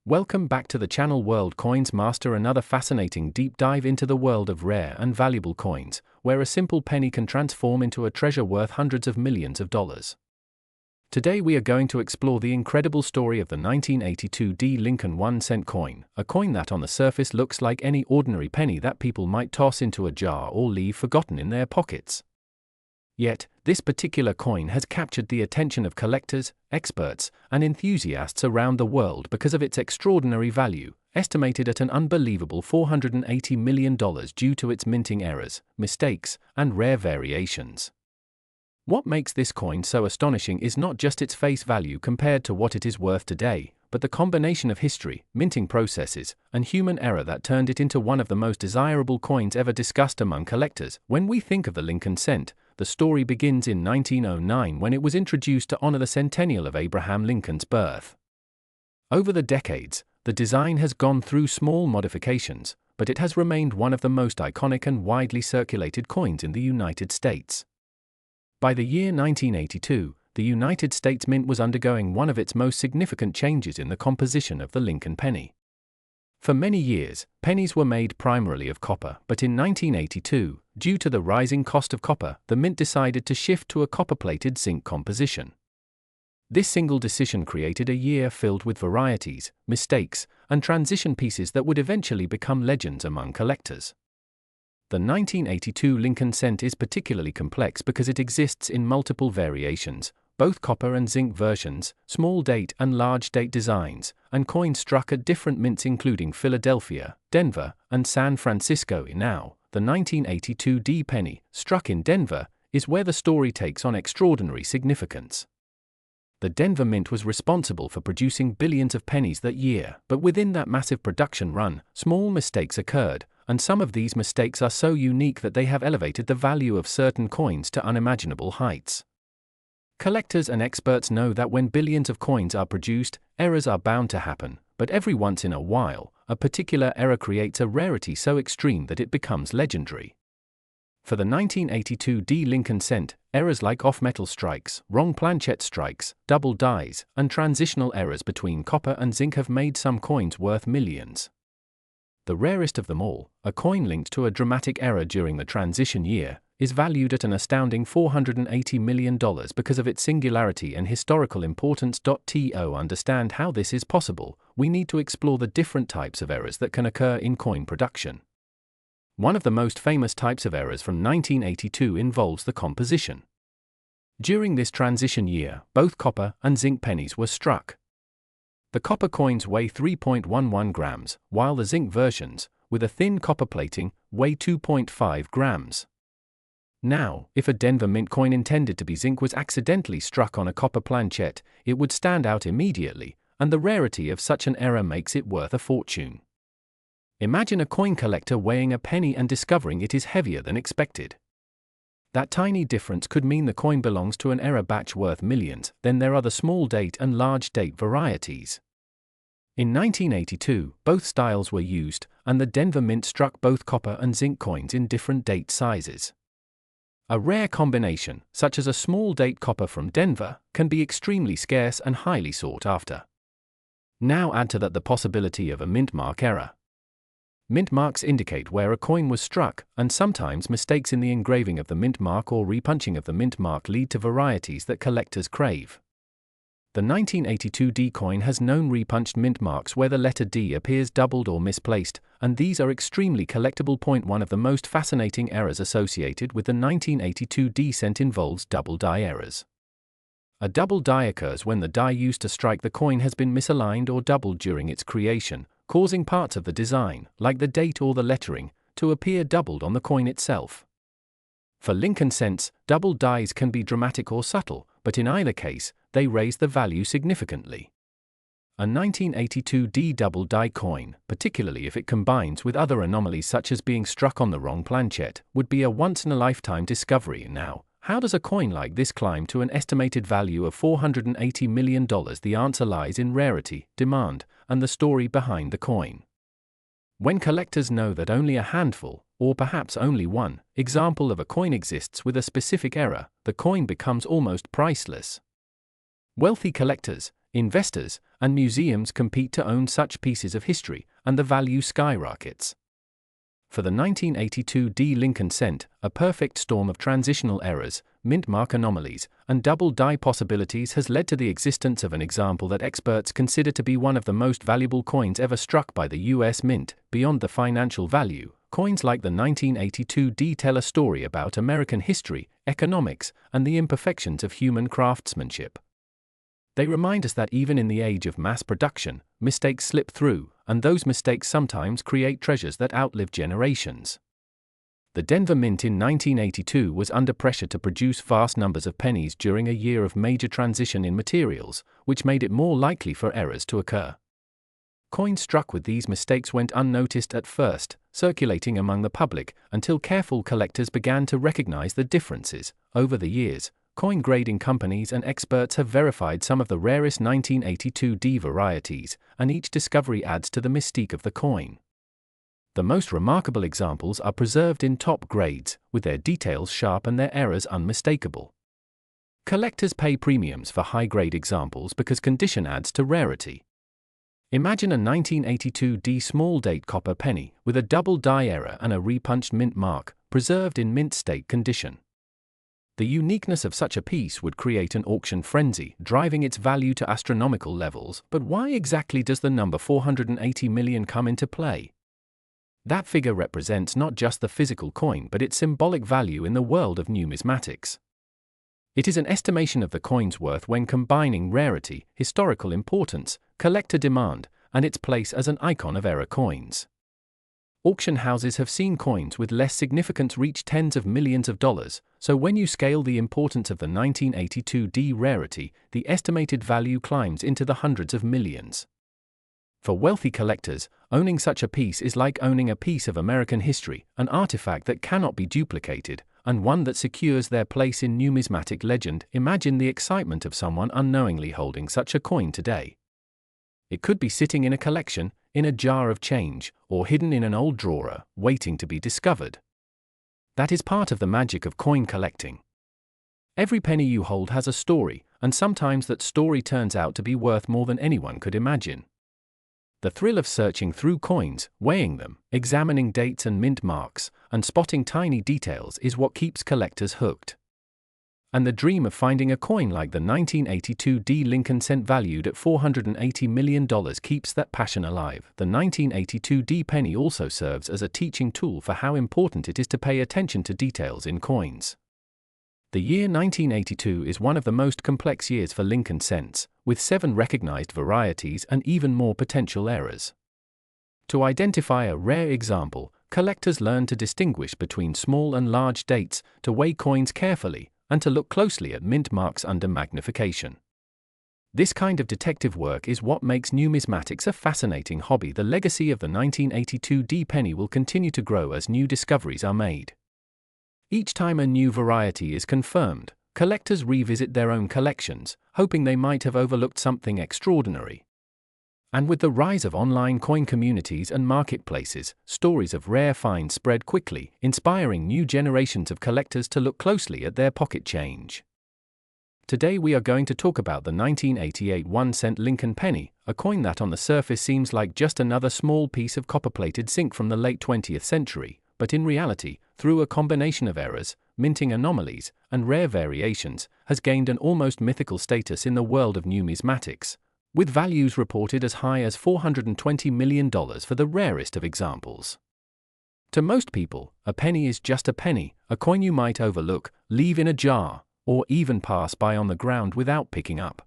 Welcome back to the channel World Coins Master, another fascinating deep dive into the world of rare and valuable coins, where a simple penny can transform into a treasure worth hundreds of millions of dollars. Today we are going to explore the incredible story of the 1982 D. Lincoln 1-cent coin, a coin that on the surface looks like any ordinary penny that people might toss into a jar or leave forgotten in their pockets. Yet, this particular coin has captured the attention of collectors, experts, and enthusiasts around the world because of its extraordinary value, estimated at an unbelievable $480 million due to its minting errors, mistakes, and rare variations. What makes this coin so astonishing is not just its face value compared to what it is worth today, but the combination of history, minting processes, and human error that turned it into one of the most desirable coins ever discussed among collectors. When we think of the Lincoln cent, the story begins in 1909 when it was introduced to honor the centennial of Abraham Lincoln's birth. Over the decades, the design has gone through small modifications, but it has remained one of the most iconic and widely circulated coins in the United States. By the year 1982, the United States Mint was undergoing one of its most significant changes in the composition of the Lincoln penny. For many years, pennies were made primarily of copper, but in 1982, due to the rising cost of copper, the mint decided to shift to a copper-plated zinc composition. This single decision created a year filled with varieties, mistakes, and transition pieces that would eventually become legends among collectors. The 1982 Lincoln cent is particularly complex because it exists in multiple variations, both copper and zinc versions, small date and large date designs, and coins struck at different mints including Philadelphia, Denver, and San Francisco. Now, the 1982 D penny, struck in Denver, is where the story takes on extraordinary significance. The Denver Mint was responsible for producing billions of pennies that year, but within that massive production run, small mistakes occurred, and some of these mistakes are so unique that they have elevated the value of certain coins to unimaginable heights. Collectors and experts know that when billions of coins are produced, errors are bound to happen, but every once in a while, a particular error creates a rarity so extreme that it becomes legendary. For the 1982 D. Lincoln cent, errors like off-metal strikes, wrong planchet strikes, double dies, and transitional errors between copper and zinc have made some coins worth millions. The rarest of them all, a coin linked to a dramatic error during the transition year, is valued at an astounding $480 million because of its singularity and historical importance. To understand how this is possible, we need to explore the different types of errors that can occur in coin production. One of the most famous types of errors from 1982 involves the composition. During this transition year, both copper and zinc pennies were struck. The copper coins weigh 3.11 grams, while the zinc versions, with a thin copper plating, weigh 2.5 grams. Now, if a Denver Mint coin intended to be zinc was accidentally struck on a copper planchet, it would stand out immediately, and the rarity of such an error makes it worth a fortune. Imagine a coin collector weighing a penny and discovering it is heavier than expected. That tiny difference could mean the coin belongs to an error batch worth millions. Then there are the small date and large date varieties. In 1982, both styles were used, and the Denver Mint struck both copper and zinc coins in different date sizes. A rare combination, such as a small date copper from Denver, can be extremely scarce and highly sought after. Now add to that the possibility of a mint mark error. Mint marks indicate where a coin was struck, and sometimes mistakes in the engraving of the mint mark or repunching of the mint mark lead to varieties that collectors crave. The 1982 D coin has known repunched mint marks where the letter D appears doubled or misplaced, and these are extremely collectible. One of the most fascinating errors associated with the 1982 D cent involves double die errors. A double die occurs when the die used to strike the coin has been misaligned or doubled during its creation, causing parts of the design, like the date or the lettering, to appear doubled on the coin itself. For Lincoln cents, double dies can be dramatic or subtle, but in either case, they raise the value significantly. A 1982 D double die coin, particularly if it combines with other anomalies such as being struck on the wrong planchet, would be a once-in-a-lifetime discovery. Now, how does a coin like this climb to an estimated value of $480 million? The answer lies in rarity, demand, and the story behind the coin. When collectors know that only a handful, or perhaps only one, example of a coin exists with a specific error, the coin becomes almost priceless. Wealthy collectors, Investors and museums compete to own such pieces of history, and the value skyrockets. For the 1982 D Lincoln cent, a perfect storm of transitional errors, mint mark anomalies, and double die possibilities has led to the existence of an example that experts consider to be one of the most valuable coins ever struck by the US Mint. Beyond the financial value, coins like the 1982 D tell a story about American history, economics, and the imperfections of human craftsmanship. They remind us that even in the age of mass production, mistakes slip through, and those mistakes sometimes create treasures that outlive generations. The Denver Mint in 1982 was under pressure to produce vast numbers of pennies during a year of major transition in materials, which made it more likely for errors to occur. Coins struck with these mistakes went unnoticed at first, circulating among the public, until careful collectors began to recognize the differences. Over the years, coin grading companies and experts have verified some of the rarest 1982 D varieties, and each discovery adds to the mystique of the coin. The most remarkable examples are preserved in top grades, with their details sharp and their errors unmistakable. Collectors pay premiums for high-grade examples because condition adds to rarity. Imagine a 1982 D small date copper penny with a double die error and a repunched mint mark, preserved in mint state condition. The uniqueness of such a piece would create an auction frenzy, driving its value to astronomical levels. But why exactly does the number 480 million come into play? That figure represents not just the physical coin but its symbolic value in the world of numismatics. It is an estimation of the coin's worth when combining rarity, historical importance, collector demand, and its place as an icon of era coins. Auction houses have seen coins with less significance reach tens of millions of dollars, so when you scale the importance of the 1982 D rarity, the estimated value climbs into the hundreds of millions. For wealthy collectors, owning such a piece is like owning a piece of American history, an artifact that cannot be duplicated, and one that secures their place in numismatic legend. Imagine the excitement of someone unknowingly holding such a coin today. It could be sitting in a collection, in a jar of change, or hidden in an old drawer, waiting to be discovered. That is part of the magic of coin collecting. Every penny you hold has a story, and sometimes that story turns out to be worth more than anyone could imagine. The thrill of searching through coins, weighing them, examining dates and mint marks, and spotting tiny details is what keeps collectors hooked. And the dream of finding a coin like the 1982 D Lincoln cent valued at $480 million keeps that passion alive. The 1982 D penny also serves as a teaching tool for how important it is to pay attention to details in coins. The year 1982 is one of the most complex years for Lincoln cents, with 7 recognized varieties and even more potential errors. To identify a rare example, collectors learn to distinguish between small and large dates, to weigh coins carefully, and to look closely at mint marks under magnification. This kind of detective work is what makes numismatics a fascinating hobby. The legacy of the 1982 D penny will continue to grow as new discoveries are made. Each time a new variety is confirmed, collectors revisit their own collections, hoping they might have overlooked something extraordinary. And with the rise of online coin communities and marketplaces, stories of rare finds spread quickly, inspiring new generations of collectors to look closely at their pocket change. Today we are going to talk about the 1988 1-cent Lincoln penny, a coin that on the surface seems like just another small piece of copper-plated zinc from the late 20th century, but in reality, through a combination of errors, minting anomalies, and rare variations, has gained an almost mythical status in the world of numismatics, with values reported as high as $420 million for the rarest of examples. To most people, a penny is just a penny, a coin you might overlook, leave in a jar, or even pass by on the ground without picking up.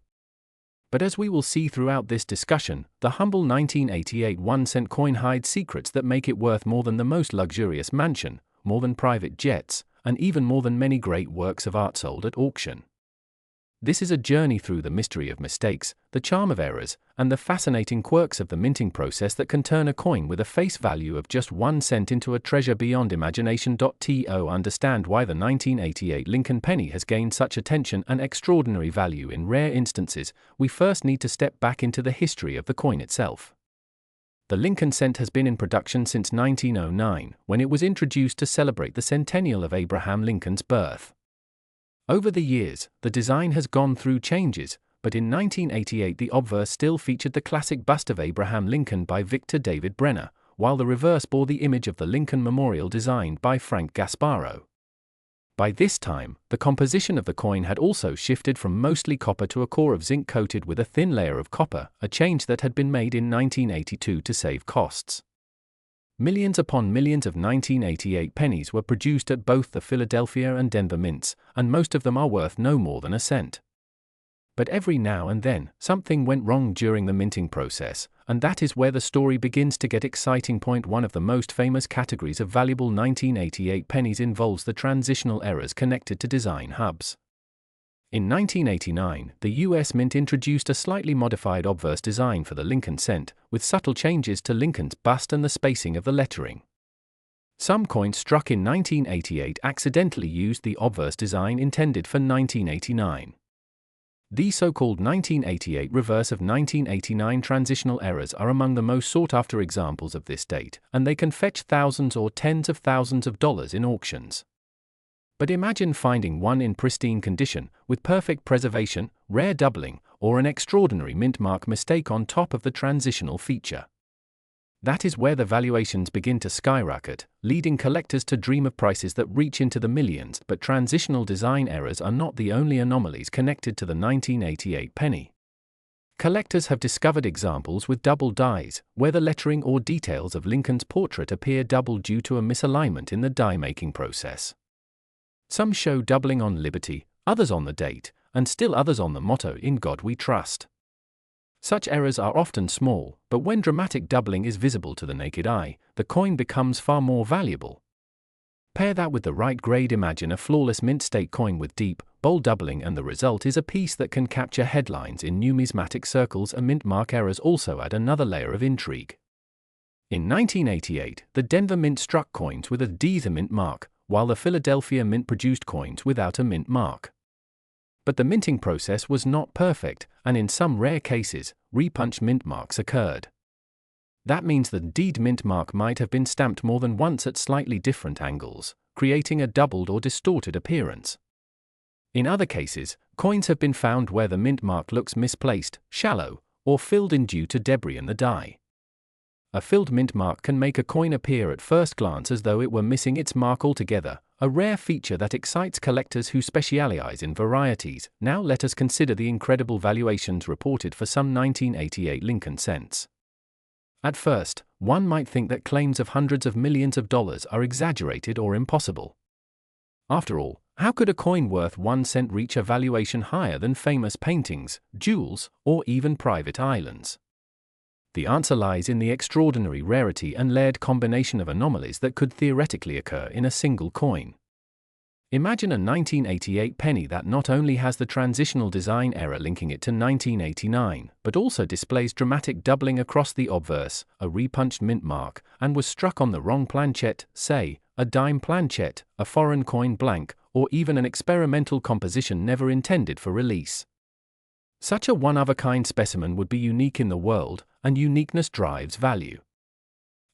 But as we will see throughout this discussion, the humble 1988 1-cent coin hides secrets that make it worth more than the most luxurious mansion, more than private jets, and even more than many great works of art sold at auction. This is a journey through the mystery of mistakes, the charm of errors, and the fascinating quirks of the minting process that can turn a coin with a face value of just 1 cent into a treasure beyond imagination. To understand why the 1988 Lincoln penny has gained such attention and extraordinary value in rare instances, we first need to step back into the history of the coin itself. The Lincoln cent has been in production since 1909, when it was introduced to celebrate the centennial of Abraham Lincoln's birth. Over the years, the design has gone through changes, but in 1988 the obverse still featured the classic bust of Abraham Lincoln by Victor David Brenner, while the reverse bore the image of the Lincoln Memorial designed by Frank Gasparro. By this time, the composition of the coin had also shifted from mostly copper to a core of zinc coated with a thin layer of copper, a change that had been made in 1982 to save costs. Millions upon millions of 1988 pennies were produced at both the Philadelphia and Denver mints, and most of them are worth no more than a cent. But every now and then, something went wrong during the minting process, and that is where the story begins to get exciting. One of the most famous categories of valuable 1988 pennies involves the transitional errors connected to design hubs. In 1989, the U.S. Mint introduced a slightly modified obverse design for the Lincoln cent, with subtle changes to Lincoln's bust and the spacing of the lettering. Some coins struck in 1988 accidentally used the obverse design intended for 1989. The so-called 1988 reverse of 1989 transitional errors are among the most sought-after examples of this date, and they can fetch thousands or tens of thousands of dollars in auctions. But imagine finding one in pristine condition, with perfect preservation, rare doubling, or an extraordinary mint mark mistake on top of the transitional feature. That is where the valuations begin to skyrocket, leading collectors to dream of prices that reach into the millions. But transitional design errors are not the only anomalies connected to the 1988 penny. Collectors have discovered examples with double dies, where the lettering or details of Lincoln's portrait appear double due to a misalignment in the die-making process. Some show doubling on Liberty, others on the date, and still others on the motto "In God We Trust." Such errors are often small, but when dramatic doubling is visible to the naked eye, the coin becomes far more valuable. Pair that with the right grade. Imagine a flawless mint state coin with deep, bold doubling, and the result is a piece that can capture headlines in numismatic circles. And mint mark errors also add another layer of intrigue. In 1988, the Denver Mint struck coins with a Dether mint mark, while the Philadelphia Mint produced coins without a mint mark. But the minting process was not perfect, and in some rare cases, repunched mint marks occurred. That means the Deed mint mark might have been stamped more than once at slightly different angles, creating a doubled or distorted appearance. In other cases, coins have been found where the mint mark looks misplaced, shallow, or filled in due to debris in the die. A filled mint mark can make a coin appear at first glance as though it were missing its mark altogether, a rare feature that excites collectors who specialize in varieties. Now let us consider the incredible valuations reported for some 1988 Lincoln cents. At first, one might think that claims of hundreds of millions of dollars are exaggerated or impossible. After all, how could a coin worth 1 cent reach a valuation higher than famous paintings, jewels, or even private islands? The answer lies in the extraordinary rarity and layered combination of anomalies that could theoretically occur in a single coin. Imagine a 1988 penny that not only has the transitional design error linking it to 1989, but also displays dramatic doubling across the obverse, a repunched mint mark, and was struck on the wrong planchette, say, a dime planchette, a foreign coin blank, or even an experimental composition never intended for release. Such a one-of-a-kind specimen would be unique in the world, and uniqueness drives value.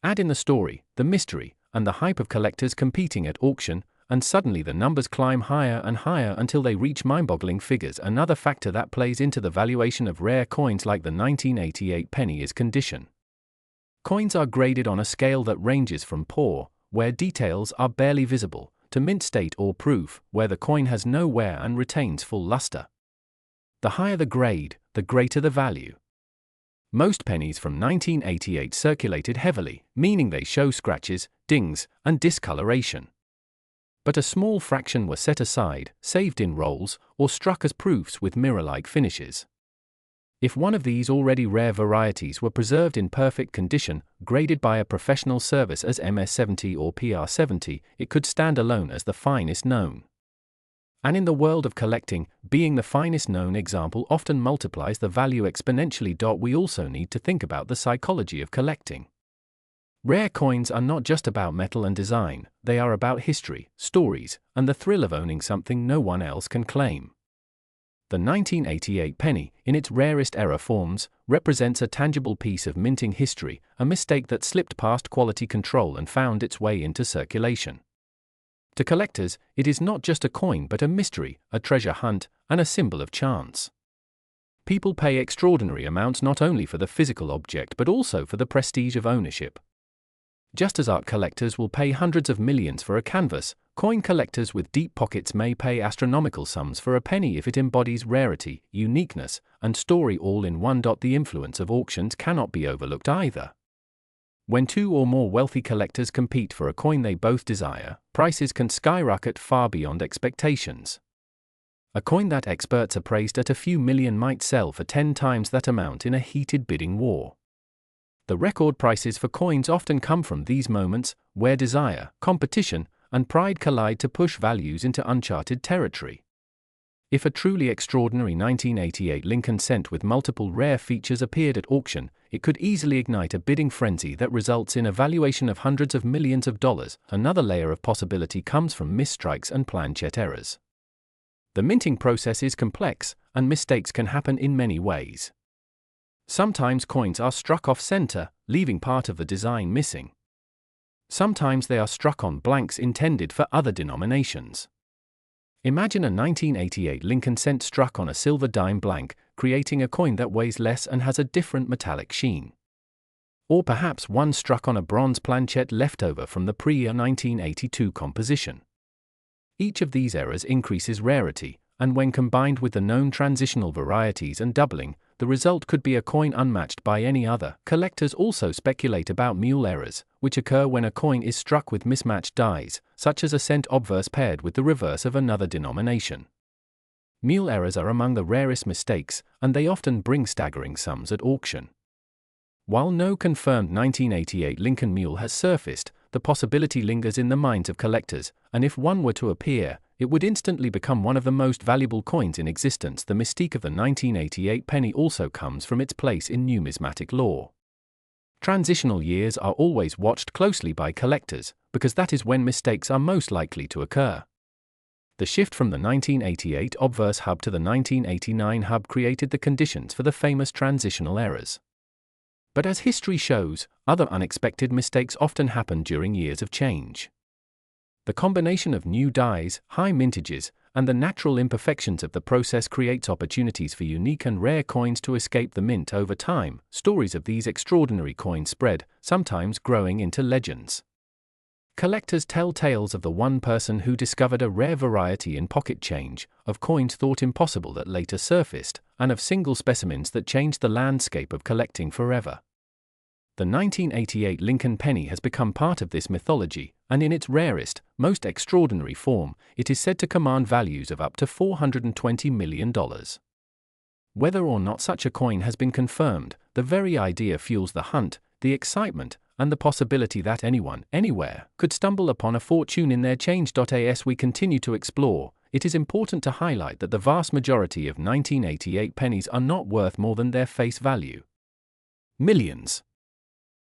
Add in the story, the mystery, and the hype of collectors competing at auction, and suddenly the numbers climb higher and higher until they reach mind-boggling figures. Another factor that plays into the valuation of rare coins like the 1988 penny is condition. Coins are graded on a scale that ranges from poor, where details are barely visible, to mint state or proof, where the coin has no wear and retains full luster. The higher the grade, the greater the value. Most pennies from 1988 circulated heavily, meaning they show scratches, dings, and discoloration. But a small fraction were set aside, saved in rolls, or struck as proofs with mirror-like finishes. If one of these already rare varieties were preserved in perfect condition, graded by a professional service as MS70 or PR70, it could stand alone as the finest known. And in the world of collecting, being the finest known example often multiplies the value exponentially. We also need to think about the psychology of collecting. Rare coins are not just about metal and design, they are about history, stories, and the thrill of owning something no one else can claim. The 1988 penny, in its rarest error forms, represents a tangible piece of minting history, a mistake that slipped past quality control and found its way into circulation. To collectors, it is not just a coin but a mystery, a treasure hunt, and a symbol of chance. People pay extraordinary amounts not only for the physical object but also for the prestige of ownership. Just as art collectors will pay hundreds of millions for a canvas, coin collectors with deep pockets may pay astronomical sums for a penny if it embodies rarity, uniqueness, and story all in one. The influence of auctions cannot be overlooked either. When two or more wealthy collectors compete for a coin they both desire, prices can skyrocket far beyond expectations. A coin that experts appraised at a few million might sell for 10 times that amount in a heated bidding war. The record prices for coins often come from these moments, where desire, competition, and pride collide to push values into uncharted territory. If a truly extraordinary 1988 Lincoln Cent with multiple rare features appeared at auction, it could easily ignite a bidding frenzy that results in a valuation of hundreds of millions of dollars. Another layer of possibility comes from misstrikes and planchet errors. The minting process is complex, and mistakes can happen in many ways. Sometimes coins are struck off-center, leaving part of the design missing. Sometimes they are struck on blanks intended for other denominations. Imagine a 1988 Lincoln Cent struck on a silver dime blank, creating a coin that weighs less and has a different metallic sheen. Or perhaps one struck on a bronze planchet leftover from the pre-1982 composition. Each of these errors increases rarity, and when combined with the known transitional varieties and doubling, the result could be a coin unmatched by any other. Collectors also speculate about mule errors, which occur when a coin is struck with mismatched dies, such as a cent obverse paired with the reverse of another denomination. Mule errors are among the rarest mistakes, and they often bring staggering sums at auction. While no confirmed 1988 Lincoln Mule has surfaced, the possibility lingers in the minds of collectors, and if one were to appear, it would instantly become one of the most valuable coins in existence. The mystique of the 1988 penny also comes from its place in numismatic lore. Transitional years are always watched closely by collectors, because that is when mistakes are most likely to occur. The shift from the 1988 obverse hub to the 1989 hub created the conditions for the famous transitional errors. But as history shows, other unexpected mistakes often happen during years of change. The combination of new dies, high mintages, and the natural imperfections of the process creates opportunities for unique and rare coins to escape the mint over time. Stories of these extraordinary coins spread, sometimes growing into legends. Collectors tell tales of the one person who discovered a rare variety in pocket change, of coins thought impossible that later surfaced, and of single specimens that changed the landscape of collecting forever. The 1988 Lincoln penny has become part of this mythology, and in its rarest, most extraordinary form, it is said to command values of up to $420 million. Whether or not such a coin has been confirmed, the very idea fuels the hunt, the excitement, and the possibility that anyone, anywhere, could stumble upon a fortune in their change. As we continue to explore, it is important to highlight that the vast majority of 1988 pennies are not worth more than their face value. Millions.